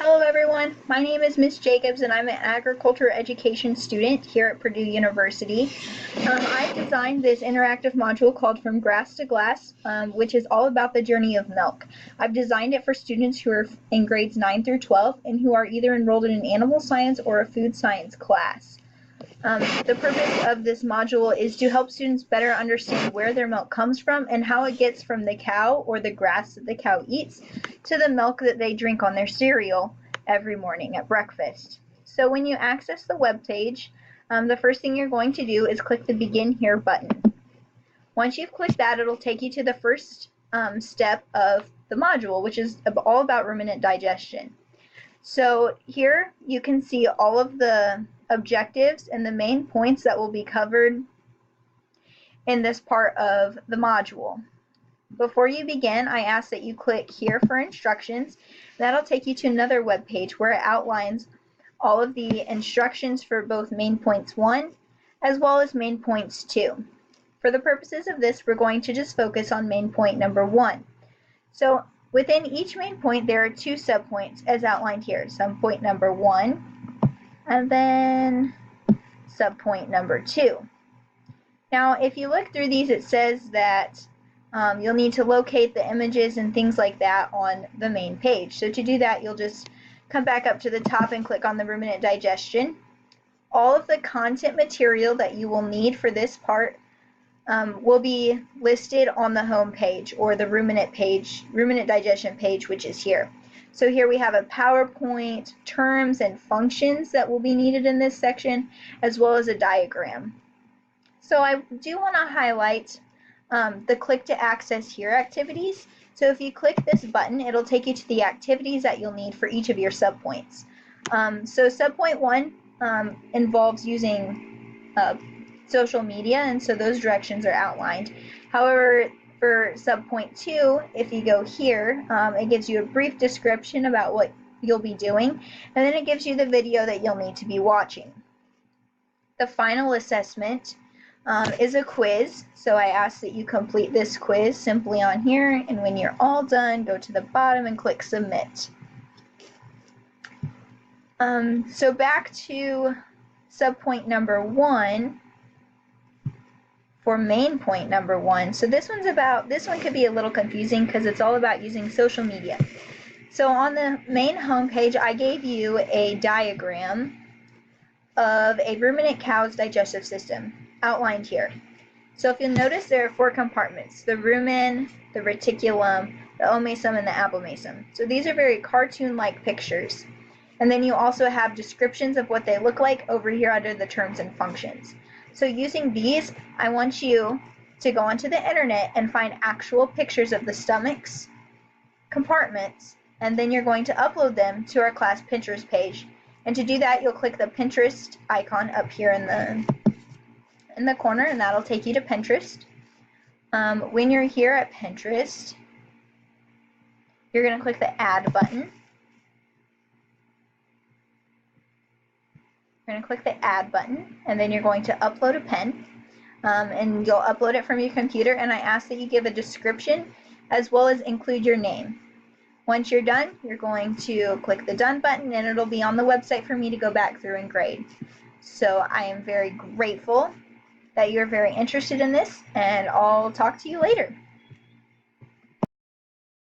Hello everyone, my name is Miss Jacobs and I'm an agriculture education student here at Purdue University. I designed this interactive module called From Grass to Glass, which is all about the journey of milk. I've designed it for students who are in grades 9 through 12 and who are either enrolled in an animal science or a food science class. The purpose of this module is to help students better understand where their milk comes from and how it gets from the cow or the grass that the cow eats to the milk that they drink on their cereal every morning at breakfast. So when you access the web page, the first thing you're going to do is click the Begin Here button. Once you've clicked that, it'll take you to the first step of the module, which is all about ruminant digestion. So here you can see all of the objectives and the main points that will be covered in this part of the module. Before you begin, I ask that you click here for instructions. That'll take you to another web page where it outlines all of the instructions for both main points 1 as well as main points 2. For the purposes of this, we're going to just focus on main point number 1. So within each main point, there are 2 subpoints as outlined here. Subpoint number 1 and then subpoint number 2. Now, if you look through these, it says that you'll need to locate the images and things like that on the main page. So to do that, you'll just come back up to the top and click on the ruminant digestion. All of the content material that you will need for this part will be listed on the home page or the ruminant digestion page, which is here. So here we have a PowerPoint, terms and functions that will be needed in this section, as well as a diagram. So I do want to highlight the click to access here activities. So if you click this button, it'll take you to the activities that you'll need for each of your subpoints. So subpoint 1 involves using social media, and so those directions are outlined. However, for subpoint 2, if you go here, it gives you a brief description about what you'll be doing, and then it gives you the video that you'll need to be watching. The final assessment is a quiz, so I ask that you complete this quiz simply on here, and when you're all done, go to the bottom and click Submit. So back to subpoint number 1 for main point number 1. So this one could be a little confusing because it's all about using social media. So on the main home page, I gave you a diagram of a ruminant cow's digestive system outlined here. So if you'll notice, there are 4 compartments: the rumen, the reticulum, the omasum, and the abomasum. So these are very cartoon-like pictures. And then you also have descriptions of what they look like over here under the terms and functions. So using these, I want you to go onto the internet and find actual pictures of the stomachs, compartments, and then you're going to upload them to our class Pinterest page. And to do that, you'll click the Pinterest icon up here in the corner, and that'll take you to Pinterest. When you're here at Pinterest, you're going to click the Add button. You're going to click the Add button, and then you're going to upload a pen, and you'll upload it from your computer, and I ask that you give a description as well as include your name. Once you're done, you're going to click the Done button, and it'll be on the website for me to go back through and grade. So I am very grateful that you're very interested in this, and I'll talk to you later.